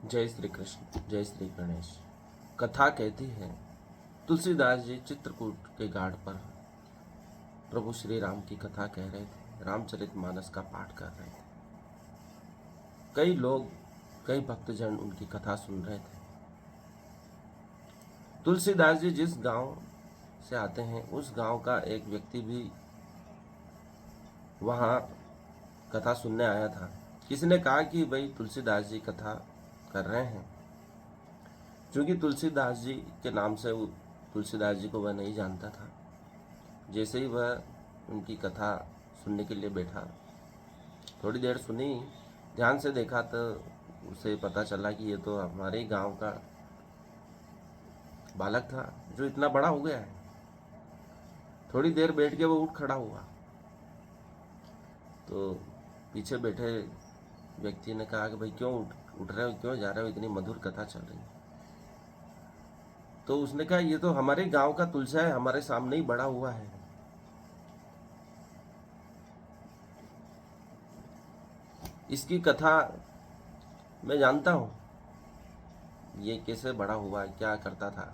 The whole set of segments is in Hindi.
जय श्री कृष्ण, जय श्री गणेश। कथा कहती है, तुलसीदास जी चित्रकूट के घाट पर प्रभु श्री राम की कथा कह रहे थे, रामचरितमानस का पाठ कर रहे थे। कई लोग, कई भक्तजन उनकी कथा सुन रहे थे। तुलसीदास जी जिस गांव से आते हैं, उस गांव का एक व्यक्ति भी वहां कथा सुनने आया था। किसी ने कहा कि भाई तुलसीदास जी कथा कर रहे हैं। क्योंकि तुलसीदास जी के नाम से वो तुलसीदास जी को वह नहीं जानता था। जैसे ही वह उनकी कथा सुनने के लिए बैठा, थोड़ी देर सुनी, ध्यान से देखा तो उसे पता चला कि ये तो हमारे गांव का बालक था जो इतना बड़ा हो गया है। थोड़ी देर बैठ के वो उठ खड़ा हुआ तो पीछे बैठे व्यक्ति ने कहा कि भाई क्यों उठ रहे हो, क्यों जा रहे हो, इतनी मधुर कथा चल रही है। तो उसने कहा ये तो हमारे गांव का तुलसा है, हमारे सामने ही बड़ा हुआ है। इसकी कथा मैं जानता हूँ, ये कैसे बड़ा हुआ, क्या करता था,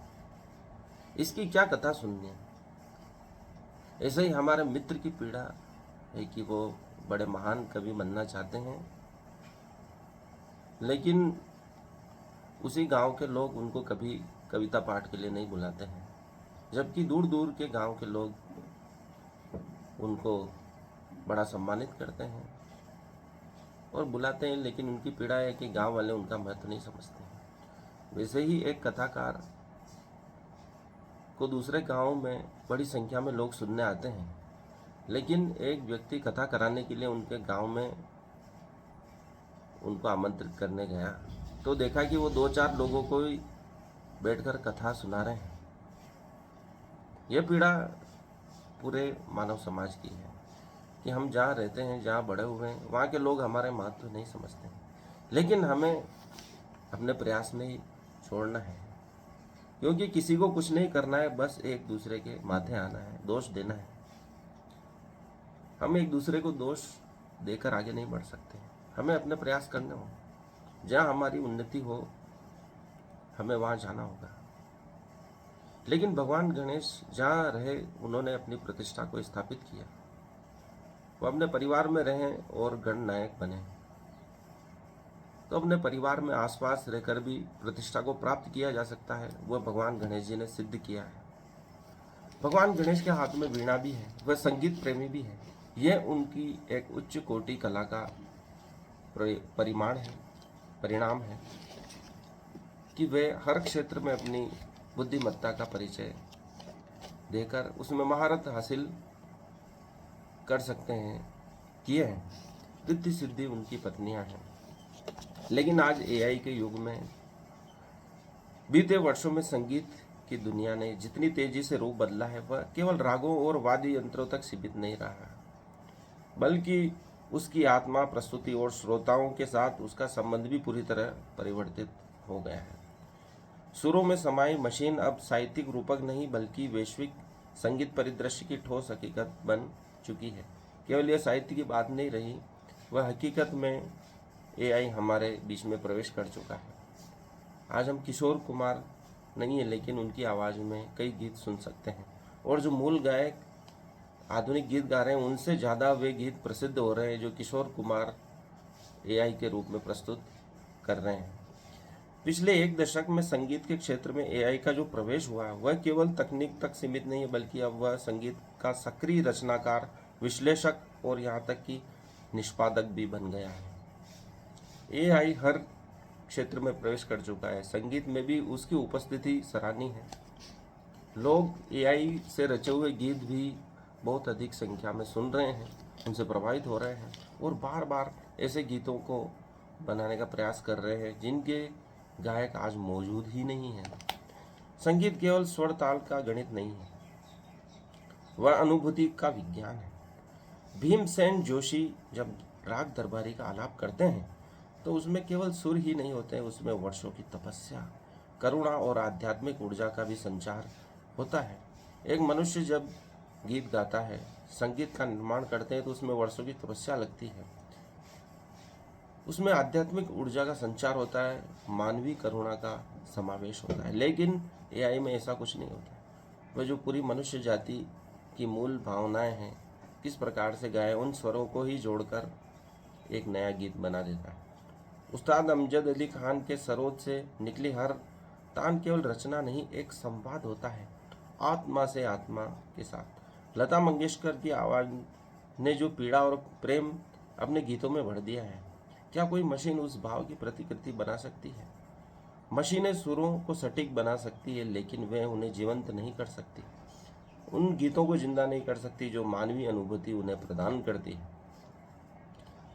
इसकी क्या कथा सुननी है। ऐसे ही हमारे मित्र की पीड़ा है कि वो बड़े महान कवि बनना चाहते हैं, लेकिन उसी गांव के लोग उनको कभी कविता पाठ के लिए नहीं बुलाते हैं, जबकि दूर दूर के गांव के लोग उनको बड़ा सम्मानित करते हैं और बुलाते हैं। लेकिन उनकी पीड़ा है कि गांव वाले उनका महत्व नहीं समझते हैं। वैसे ही एक कथाकार को दूसरे गांव में बड़ी संख्या में लोग सुनने आते हैं, लेकिन एक व्यक्ति कथा कराने के लिए उनके गांव में उनको आमंत्रित करने गया तो देखा कि वो 2-4 लोगों को ही बैठकर कथा सुना रहे हैं। यह पीड़ा पूरे मानव समाज की है कि हम जहाँ रहते हैं, जहाँ बड़े हुए हैं, वहाँ के लोग हमारे महत्व नहीं समझते हैं। लेकिन हमें अपने प्रयास नहीं छोड़ना है, क्योंकि किसी को कुछ नहीं करना है, बस एक दूसरे के माथे आना है, दोष देना है। हम एक दूसरे को दोष देकर आगे नहीं बढ़ सकते। हमें अपने प्रयास करने हो, जहाँ हमारी उन्नति हो हमें वहाँ जाना होगा। लेकिन भगवान गणेश जहाँ रहे, उन्होंने अपनी प्रतिष्ठा को स्थापित किया। वो अपने परिवार में रहें और गणनायक बने, तो अपने परिवार में आसपास रहकर भी प्रतिष्ठा को प्राप्त किया जा सकता है। वह भगवान गणेश जी ने सिद्ध किया है। भगवान गणेश के हाथ में वीणा भी है, वह संगीत प्रेमी भी है। यह उनकी एक उच्च कोटि कला का परिमाण है, परिणाम है कि वे हर क्षेत्र में अपनी बुद्धिमत्ता का परिचय देकर उसमें महारत हासिल कर सकते हैं, किए हैं। रिद्धि सिद्धि उनकी पत्नियां हैं। लेकिन आज एआई के युग में, बीते वर्षों में संगीत की दुनिया ने जितनी तेजी से रूप बदला है, वह केवल रागों और वाद्य यंत्रों तक सीमित नहीं रहा, बल्कि उसकी आत्मा, प्रस्तुति और श्रोताओं के साथ उसका संबंध भी पूरी तरह परिवर्तित हो गया है। सुरों में समाई मशीन अब साहित्यिक रूपक नहीं, बल्कि वैश्विक संगीत परिदृश्य की ठोस हकीकत बन चुकी है। केवल यह साहित्य की बात नहीं रही, वह हकीकत में एआई हमारे बीच में प्रवेश कर चुका है। आज हम किशोर कुमार नहीं है, लेकिन उनकी आवाज़ में कई गीत सुन सकते हैं, और जो मूल गायक आधुनिक गीत गा रहे हैं, उनसे ज़्यादा वे गीत प्रसिद्ध हो रहे हैं जो किशोर कुमार एआई के रूप में प्रस्तुत कर रहे हैं। पिछले एक दशक में संगीत के क्षेत्र में एआई का जो प्रवेश हुआ है, वह केवल तकनीक तक सीमित नहीं है, बल्कि अब वह संगीत का सक्रिय रचनाकार, विश्लेषक और यहाँ तक कि निष्पादक भी बन गया है। एआई हर क्षेत्र में प्रवेश कर चुका है। संगीत में भी उसकी उपस्थिति सराहनीय है। लोग एआई से रचे हुए गीत भी बहुत अधिक संख्या में सुन रहे हैं, उनसे प्रभावित हो रहे हैं और बार बार ऐसे गीतों को बनाने का प्रयास कर रहे हैं जिनके गायक आज मौजूद ही नहीं है। संगीत केवल स्वर ताल का गणित नहीं है, वह अनुभूति का विज्ञान है। भीमसेन जोशी जब राग दरबारी का आलाप करते हैं तो उसमें केवल सुर ही नहीं होते हैं, उसमें वर्षों की तपस्या, करुणा और आध्यात्मिक ऊर्जा का भी संचार होता है। एक मनुष्य जब गीत गाता है, संगीत का निर्माण करते हैं, तो उसमें वर्षों की तपस्या लगती है। उसमें आध्यात्मिक ऊर्जा का संचार होता है, मानवीय करुणा का समावेश होता है। लेकिन एआई में ऐसा कुछ नहीं होता। वह जो पूरी मनुष्य जाति की मूल भावनाएं हैं किस प्रकार से गाए, उन स्वरों को ही जोड़कर एक नया गीत बना देता है। उस्ताद अमजद अली खान के सरोद से निकली हर तान केवल रचना नहीं, एक संवाद होता है आत्मा से आत्मा के साथ। लता मंगेशकर की आवाज़ ने जो पीड़ा और प्रेम अपने गीतों में भर दिया है, क्या कोई मशीन उस भाव की प्रतिकृति बना सकती है? मशीनें सुरों को सटीक बना सकती है, लेकिन वे उन्हें जीवंत नहीं कर सकती, उन गीतों को जिंदा नहीं कर सकती जो मानवीय अनुभूति उन्हें प्रदान करती है।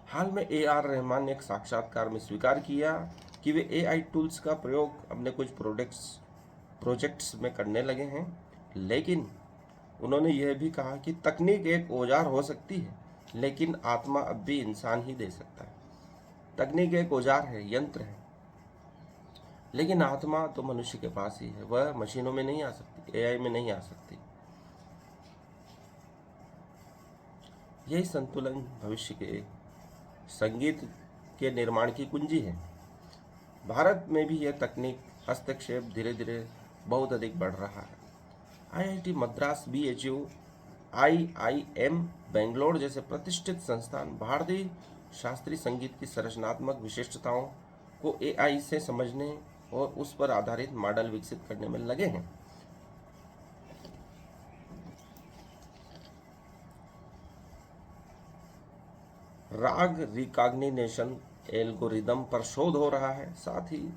हाल में AR रहमान ने एक साक्षात्कार में स्वीकार किया कि वे AI टूल्स का प्रयोग अपने कुछ प्रोजेक्ट्स में करने लगे हैं, लेकिन उन्होंने यह भी कहा कि तकनीक एक औजार हो सकती है, लेकिन आत्मा अब भी इंसान ही दे सकता है। तकनीक एक औजार है, यंत्र है, लेकिन आत्मा तो मनुष्य के पास ही है। वह मशीनों में नहीं आ सकती, AI में नहीं आ सकती। यही संतुलन भविष्य के संगीत के निर्माण की कुंजी है। भारत में भी यह तकनीक हस्तक्षेप धीरे धीरे बहुत अधिक बढ़ रहा है। IIT Madras, BHU, IIM Bangalore जैसे प्रतिष्ठित संस्थान भारतीय शास्त्रीय संगीत की संरचनात्मक विशिष्टताओं को AI से समझने और उस पर आधारित मॉडल विकसित करने में लगे हैं। राग रिकॉग्निशन एल्गोरिदम पर शोध हो रहा है। साथ ही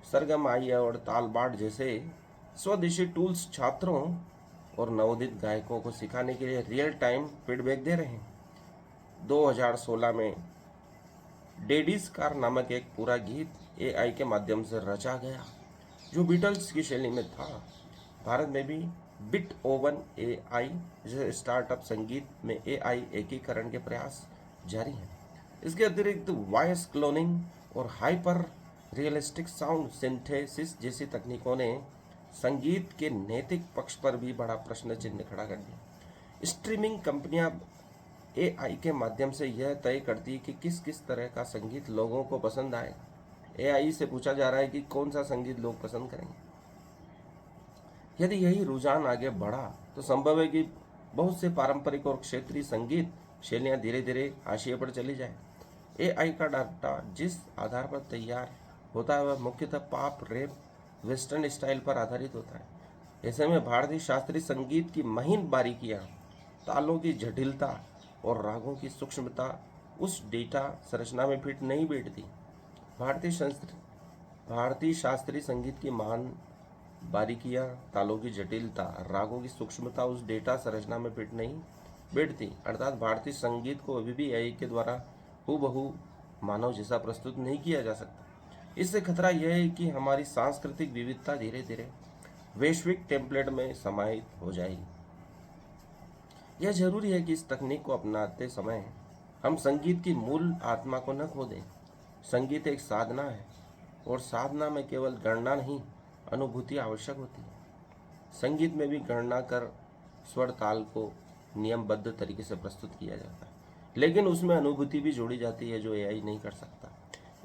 सरगम, आइया और तालबाड़ जैसे स्वदेशी टूल्स छात्रों और नवोदित गायकों को सिखाने के लिए रियल टाइम फीडबैक दे रहे हैं। 2016 में डेडीज कार नामक एक पूरा गीत AI के माध्यम से रचा गया, जो बीटल्स की शैली में था। भारत में भी बिट ओवन AI जैसे स्टार्टअप संगीत में AI एकीकरण के प्रयास जारी हैं। इसके अतिरिक्त वॉइस क्लोनिंग और हाइपर रियलिस्टिक साउंड सिंथेसिस जैसी तकनीकों ने संगीत के नैतिक पक्ष पर भी बड़ा प्रश्न चिन्ह खड़ा कर दिया। स्ट्रीमिंग कंपनियां AI के माध्यम से यह तय करती है कि किस किस तरह का संगीत लोगों को पसंद आएगा। AI से पूछा जा रहा है कि कौन सा संगीत लोग पसंद करेंगे। यदि यही रुझान आगे बढ़ा तो संभव है कि बहुत से पारंपरिक और क्षेत्रीय संगीत शैलियाँ धीरे धीरे हाशिए पर चली जाए। AI का डाटा जिस आधार पर तैयार होता है वह मुख्यतः पॉप, रैप, वेस्टर्न स्टाइल पर आधारित होता है। ऐसे में भारतीय शास्त्रीय संगीत की महीन बारीकियाँ, तालों की जटिलता और रागों की सूक्ष्मता उस डेटा संरचना में फिट नहीं बैठती। भारतीय शास्त्रीय संगीत की महान बारीकियाँ, तालों की जटिलता, रागों की सूक्ष्मता उस डेटा संरचना में फिट नहीं बैठती। अर्थात भारतीय संगीत को अभी भी AI के द्वारा हूबहू मानव जैसा प्रस्तुत नहीं किया जा सकता। इससे खतरा यह है कि हमारी सांस्कृतिक विविधता धीरे धीरे वैश्विक टेम्पलेट में समाहित हो जाएगी। यह जरूरी है कि इस तकनीक को अपनाते समय हम संगीत की मूल आत्मा को न खो दें। संगीत एक साधना है और साधना में केवल गणना नहीं, अनुभूति आवश्यक होती है। संगीत में भी गणना कर स्वर ताल को नियमबद्ध तरीके से प्रस्तुत किया जाता है, लेकिन उसमें अनुभूति भी जोड़ी जाती है जो AI नहीं कर सकता।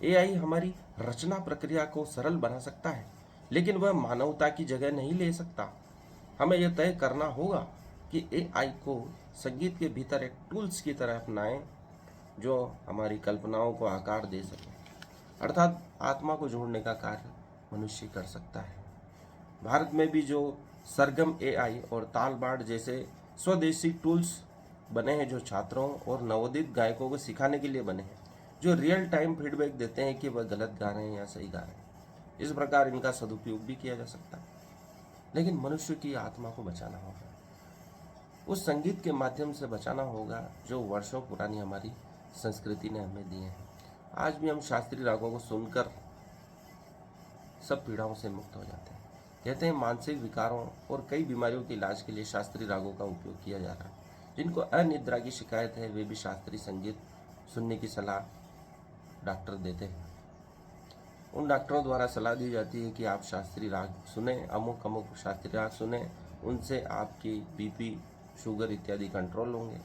AI हमारी रचना प्रक्रिया को सरल बना सकता है, लेकिन वह मानवता की जगह नहीं ले सकता। हमें यह तय करना होगा कि AI को संगीत के भीतर एक टूल्स की तरह अपनाएं जो हमारी कल्पनाओं को आकार दे सके, अर्थात आत्मा को जोड़ने का कार्य मनुष्य कर सकता है। भारत में भी जो सरगम AI और तालबाड़ जैसे स्वदेशी टूल्स बने हैं जो छात्रों और नवोदित गायकों को सिखाने के लिए बने हैं, जो रियल टाइम फीडबैक देते हैं कि वह गलत गा रहे हैं या सही गा रहे हैं। इस प्रकार इनका सदुपयोग भी किया जा सकता है, लेकिन मनुष्य की आत्मा को बचाना होगा, उस संगीत के माध्यम से बचाना होगा जो वर्षों पुरानी हमारी संस्कृति ने हमें दिए हैं। आज भी हम शास्त्रीय रागों को सुनकर सब पीड़ाओं से मुक्त हो जाते हैं। कहते हैं मानसिक विकारों और कई बीमारियों के इलाज के लिए शास्त्रीय रागों का उपयोग किया जा रहा है। जिनको अनिद्रा की शिकायत है वे भी शास्त्रीय संगीत सुनने की सलाह डॉक्टर देते हैं। उन डॉक्टरों द्वारा सलाह दी जाती है कि आप शास्त्रीय राग सुने, अमुक अमुक शास्त्रीय राग सुने, उनसे आपकी BP, शुगर इत्यादि कंट्रोल होंगे,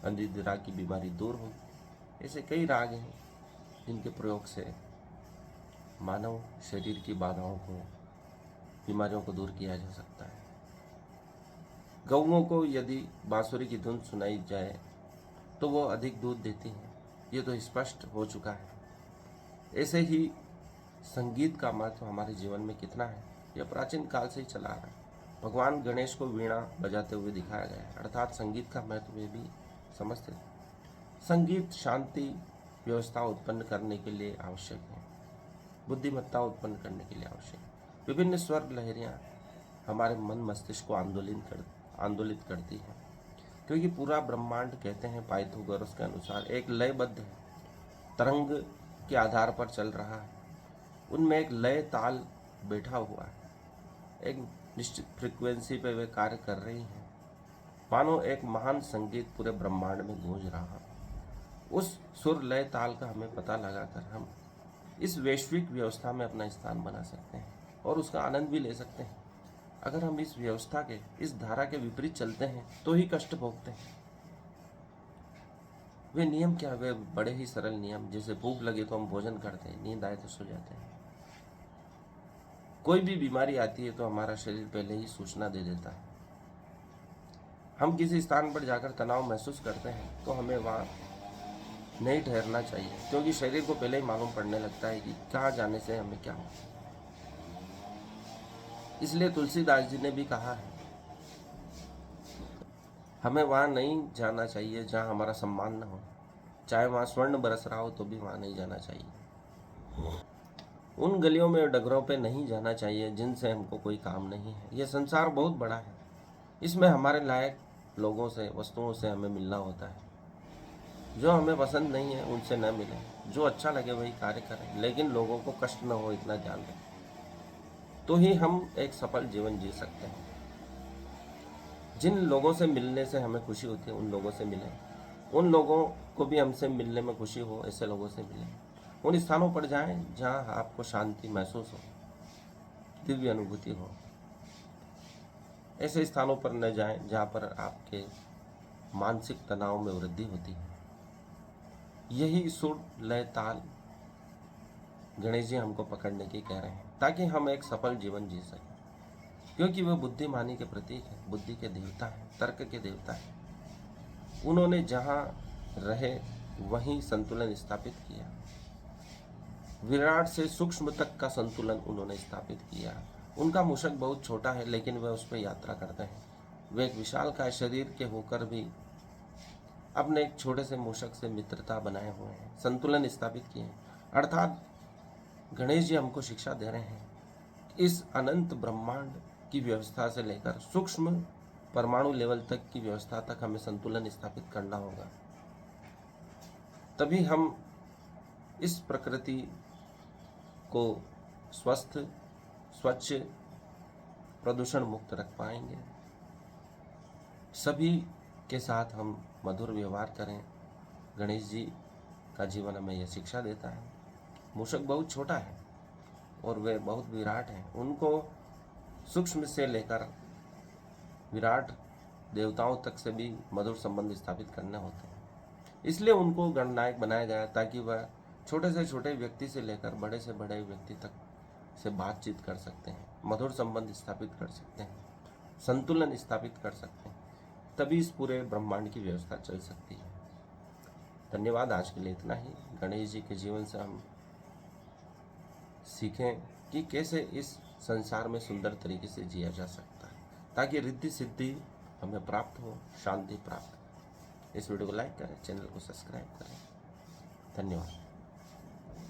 अनिद्रा की बीमारी दूर होगी। ऐसे कई राग हैं जिनके प्रयोग से मानव शरीर की बाधाओं को, बीमारियों को दूर किया जा सकता है। गौओं को यदि बांसुरी की धुन सुनाई जाए तो वो अधिक दूध देती हैं, ये तो स्पष्ट हो चुका है। ऐसे ही संगीत का महत्व हमारे जीवन में कितना है, यह प्राचीन काल से ही चला आ रहा है। भगवान गणेश को वीणा बजाते हुए दिखाया गया है, अर्थात संगीत का महत्व वे भी समझते थे। संगीत शांति व्यवस्था उत्पन्न करने के लिए आवश्यक है, बुद्धिमत्ता उत्पन्न करने के लिए आवश्यक है। विभिन्न स्वर लहरियाँ हमारे मन मस्तिष्क को आंदोलित करती हैं, क्योंकि पूरा ब्रह्मांड, कहते हैं पाइथागोरस के अनुसार, एक लयबद्ध है, तरंग के आधार पर चल रहा है। उनमें एक लय ताल बैठा हुआ है, एक निश्चित फ्रीक्वेंसी पे वे कार्य कर रही हैं, मानो एक महान संगीत पूरे ब्रह्मांड में गूंज रहा है। उस सुर लय ताल का हमें पता लगाकर हम इस वैश्विक व्यवस्था में अपना स्थान बना सकते हैं और उसका आनंद भी ले सकते हैं। अगर हम इस व्यवस्था के, इस धारा के विपरीत चलते हैं तो ही कष्ट भोगते हैं। वे नियम क्या, वे बड़े ही सरल नियम, जैसे भूख लगे तो हम भोजन करते हैं, नींद आए तो सो जाते हैं। कोई भी बीमारी आती है तो हमारा शरीर पहले ही सूचना दे देता है। हम किसी स्थान पर जाकर तनाव महसूस करते हैं तो हमें वहाँ नहीं ठहरना चाहिए, क्योंकि शरीर को पहले ही मालूम पड़ने लगता है कि कहाँ जाने से हमें क्या हो। इसलिए तुलसीदास जी ने भी कहा है, हमें वहाँ नहीं जाना चाहिए जहाँ हमारा सम्मान न हो, चाहे वहाँ स्वर्ण बरस रहा हो तो भी वहाँ नहीं जाना चाहिए। उन गलियों में, डगरों पे नहीं जाना चाहिए जिनसे हमको कोई काम नहीं है। यह संसार बहुत बड़ा है, इसमें हमारे लायक लोगों से, वस्तुओं से हमें मिलना होता है। जो हमें पसंद नहीं है उनसे न मिलें, जो अच्छा लगे वही कार्य करें, लेकिन लोगों को कष्ट न हो इतना ध्यान रखें, तो ही हम एक सफल जीवन जी सकते हैं। जिन लोगों से मिलने से हमें खुशी होती है उन लोगों से मिलें, उन लोगों को भी हमसे मिलने में खुशी हो, ऐसे लोगों से मिलें। उन स्थानों पर जाएं जहां आपको शांति महसूस हो, दिव्य अनुभूति हो। ऐसे स्थानों पर न जाएं जहां पर आपके मानसिक तनाव में वृद्धि होती है। यही सुर लय ताल गणेश जी हमको पकड़ने की कह रहे हैं, ताकि हम एक सफल जीवन जी सकें, क्योंकि वह बुद्धिमानी के प्रतीक है, बुद्धि के देवता है, तर्क के देवता है। उन्होंने जहाँ रहे वहीं संतुलन स्थापित किया, विराट से सूक्ष्म तक का संतुलन उन्होंने स्थापित किया। उनका मूषक बहुत छोटा है लेकिन वह उस पर यात्रा करते हैं। वे एक विशालकाय शरीर के होकर भी अपने एक छोटे से मूषक से मित्रता बनाए हुए हैं, संतुलन स्थापित किए हैं। अर्थात गणेश जी हमको शिक्षा दे रहे हैं कि इस अनंत ब्रह्मांड की व्यवस्था से लेकर सूक्ष्म परमाणु लेवल तक की व्यवस्था तक हमें संतुलन स्थापित करना होगा, तभी हम इस प्रकृति को स्वस्थ, स्वच्छ, प्रदूषण मुक्त रख पाएंगे। सभी के साथ हम मधुर व्यवहार करें। गणेश जी का जीवन हमें यह शिक्षा देता है। मूषक बहुत छोटा है और वे बहुत विराट हैं। उनको सूक्ष्म से लेकर विराट देवताओं तक से भी मधुर संबंध स्थापित करने होते हैं। इसलिए उनको गणनायक बनाया गया, ताकि वह छोटे से छोटे व्यक्ति से लेकर बड़े से बड़े व्यक्ति तक से बातचीत कर सकते हैं, मधुर संबंध स्थापित कर सकते हैं, संतुलन स्थापित कर सकते हैं। तभी इस पूरे ब्रह्मांड की व्यवस्था चल सकती है। धन्यवाद। आज के लिए इतना ही। गणेश जी के जीवन से हम सीखें कि कैसे इस संसार में सुंदर तरीके से जिया जा सकता है, ताकि रिद्धि सिद्धि हमें प्राप्त हो, शांति प्राप्त हो। इस वीडियो को लाइक करें, चैनल को सब्सक्राइब करें। धन्यवाद।